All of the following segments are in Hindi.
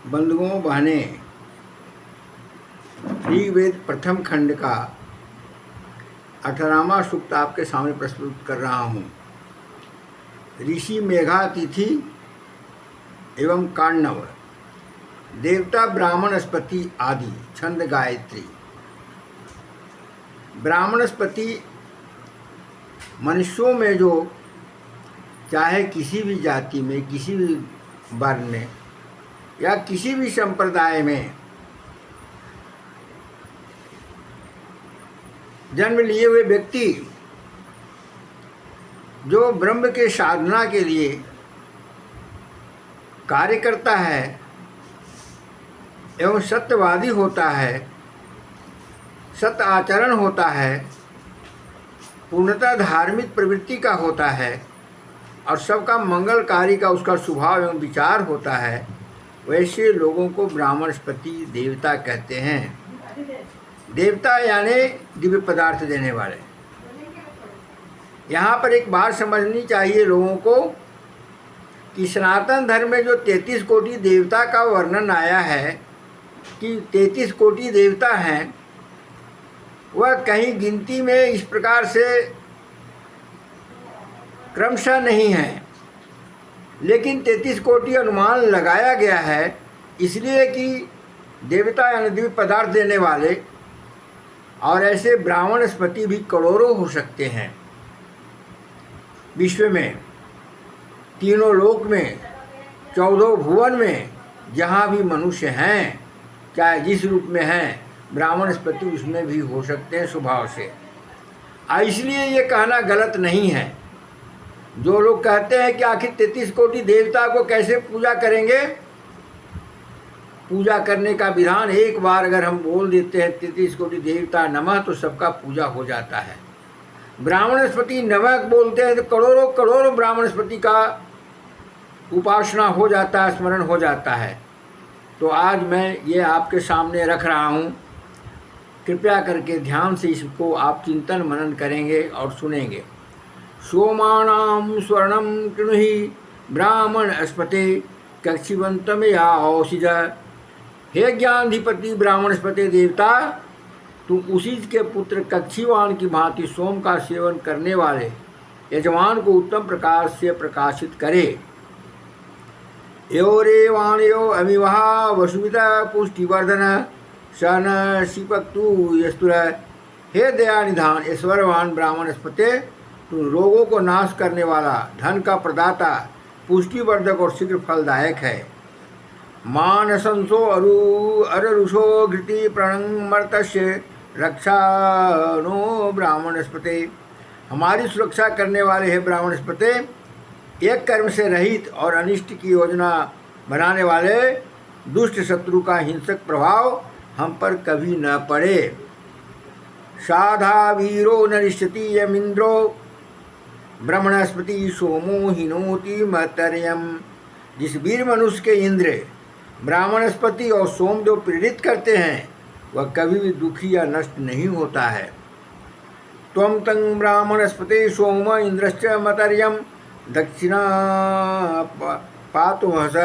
बंधुओं बहने, ऋग्वेद प्रथम खंड का 18वां सूक्त आपके सामने प्रस्तुत कर रहा हूँ। ऋषि मेघातिथि एवं काण्डव, देवता ब्राह्मणस्पति आदि, छंद गायत्री। ब्राह्मणस्पति मनुष्यों में जो चाहे किसी भी जाति में, किसी भी वर्ण में या किसी भी संप्रदाय में जन्म लिए हुए व्यक्ति जो ब्रह्म के साधना के लिए कार्य करता है एवं सत्यवादी होता है, सत्य आचरण होता है, पूर्णतः धार्मिक प्रवृत्ति का होता है और सबका मंगलकारी का उसका स्वभाव एवं विचार होता है, वैसे लोगों को ब्राह्मणस्पति देवता कहते हैं। देवता यानी दिव्य पदार्थ देने वाले। यहाँ पर एक बात समझनी चाहिए लोगों को कि सनातन धर्म में जो 33 कोटि देवता का वर्णन आया है कि 33 कोटि देवता हैं, वह कहीं गिनती में इस प्रकार से क्रमशः नहीं है, लेकिन 33 कोटि अनुमान लगाया गया है, इसलिए कि देवता यानी दिव्य पदार्थ देने वाले, और ऐसे ब्राह्मणस्पति भी करोड़ों हो सकते हैं। विश्व में, तीनों लोक में, 14 भुवन में जहाँ भी मनुष्य हैं, चाहे जिस रूप में हैं, ब्राह्मणस्पति उसमें भी हो सकते हैं स्वभाव से। इसलिए ये कहना गलत नहीं है। जो लोग कहते हैं कि आखिर 33 कोटि देवता को कैसे पूजा करेंगे, पूजा करने का विधान एक बार अगर हम बोल देते हैं 33 कोटि देवता नमः, तो सबका पूजा हो जाता है। ब्राह्मणस्पति नमः बोलते हैं तो करोड़ों करोड़ों ब्राह्मणस्पति का उपासना हो जाता है, स्मरण हो जाता है। तो आज मैं ये आपके सामने रख रहा हूँ, कृपया करके ध्यान से इसको आप चिंतन मनन करेंगे और सुनेंगे। सोमानां स्वर्णं कृणुहि ब्राह्मणस्पते कक्षिवंतम या औषिज। हे ज्ञानाधिपति ब्राह्मणस्पति देवता, तुम उसी के पुत्र कक्षीवान की भांति सोम का सेवन करने वाले यजमान को उत्तम प्रकार से प्रकाशित करे। यो रे वाणयो अमिवहा वसुविता पुष्टिवर्धन सन शिपक्तु यस्तुर। हे दयानिधान ऐश्वर्यवान ब्राह्मणस्पते, तुम रोगों को नाश करने वाला, धन का प्रदाता, पुष्टिवर्धक और शीघ्र फलदायक है। मानसंसो अरुषो घृति प्रणंगमर्तस्य रक्षानो ब्राह्मणस्पते। हमारी सुरक्षा करने वाले हैं ब्राह्मणस्पते, एक कर्म से रहित और अनिष्ट की योजना बनाने वाले दुष्ट शत्रु का हिंसक प्रभाव हम पर कभी न पड़े। साधा वीरो न निष्ठति यमिंद्रो ब्रह्मणस्पति सोमो हिनोति मतर्यम। जिस वीर मनुष्य के इंद्र ब्राह्मणस्पति और सोम जो प्रेरित करते हैं, वह कभी भी दुखी या नष्ट नहीं होता है। त्वं तं ब्राह्मणस्पति सोम इंद्रश्च मतर्यम दक्षिणा पातु हस।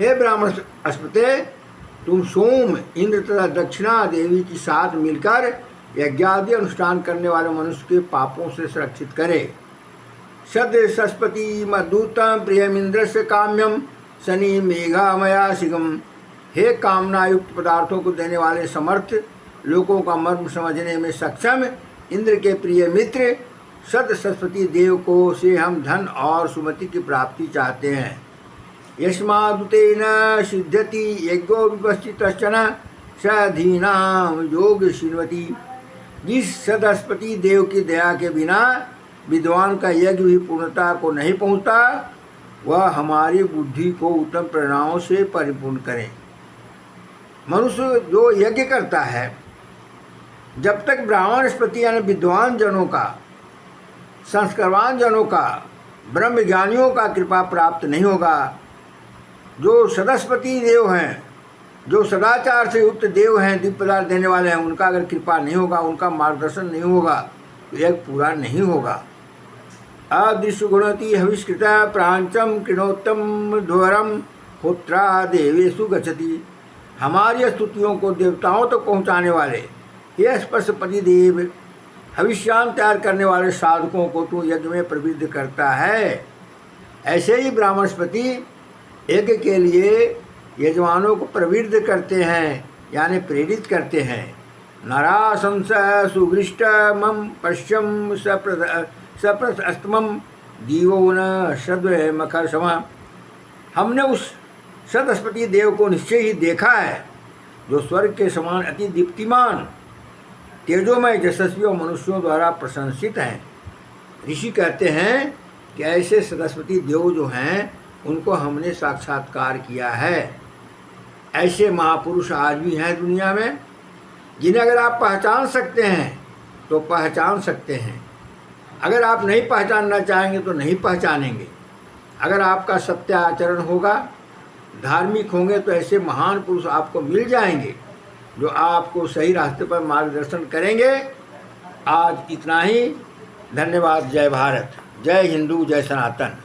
हे ब्राह्मणस्पते, तुम सोम, इंद्र तथा दक्षिणा देवी के साथ मिलकर यज्ञादि अनुष्ठान करने वाले मनुष्य के पापों से सुरक्षित करे। सदसस्पति मधुतम प्रियमिंद्र से काम्यम शनि मेघामया शिगम। हे कामना युक्त पदार्थों को देने वाले समर्थ, लोगों का मर्म समझने में सक्षम इंद्र के प्रिय मित्र सदसस्पति देव को से हम धन और सुमति की प्राप्ति चाहते हैं। यस्मादुतेन सिद्ध्यति यज्ञो विपश्चितश्चन सधीनां योग शिन्वति। जिस सदस्पति देव की दया के बिना विद्वान का यज्ञ भी पूर्णता को नहीं पहुँचता, वह हमारी बुद्धि को उत्तम प्रेरणाओं से परिपूर्ण करें। मनुष्य जो यज्ञ करता है, जब तक ब्राह्मणस्पति यानी विद्वान जनों का, संस्कारवान जनों का, ब्रह्म ज्ञानियों का कृपा प्राप्त नहीं होगा, जो सदस्पति देव हैं जो सदाचार से युक्त देव हैं, दिव्य पदार्थ देने वाले हैं, उनका अगर कृपा नहीं होगा, उनका मार्गदर्शन नहीं होगा तो यज्ञ पूरा नहीं होगा। अदृश्य गुणति हविष्कृत प्रांचम कृणोत्तम ध्वरम होत्रा देवेशु गच्छति। हमारी स्तुतियों को देवताओं तक पहुँचाने वाले हे स्पर्शपति देव, हविष्यान तैयार करने वाले साधकों को तू यज्ञ में प्रवृत्त करता है। ऐसे ही ब्राह्मणस्पति यज्ञ के लिए यजमानों को प्रवृत्त करते हैं, यानी प्रेरित करते हैं। नराशंस सुवृष्ट मम पश्यम सप्रस्तमम दीवो न सद्वय मकर समा। हमने उस सदस्पति देव को निश्चय ही देखा है, जो स्वर्ग के समान अति दीप्तिमान तेजोमय यशस्वी और मनुष्यों द्वारा प्रशंसित हैं। ऋषि कहते हैं कि ऐसे सदस्पति देव जो हैं उनको हमने साक्षात्कार किया है। ऐसे महापुरुष आज भी हैं दुनिया में, जिन्हें अगर आप पहचान सकते हैं तो पहचान सकते हैं, अगर आप नहीं पहचानना चाहेंगे तो नहीं पहचानेंगे। अगर आपका सत्य आचरण होगा, धार्मिक होंगे, तो ऐसे महान पुरुष आपको मिल जाएंगे जो आपको सही रास्ते पर मार्गदर्शन करेंगे। आज इतना ही। धन्यवाद। जय भारत, जय हिंदू, जय सनातन।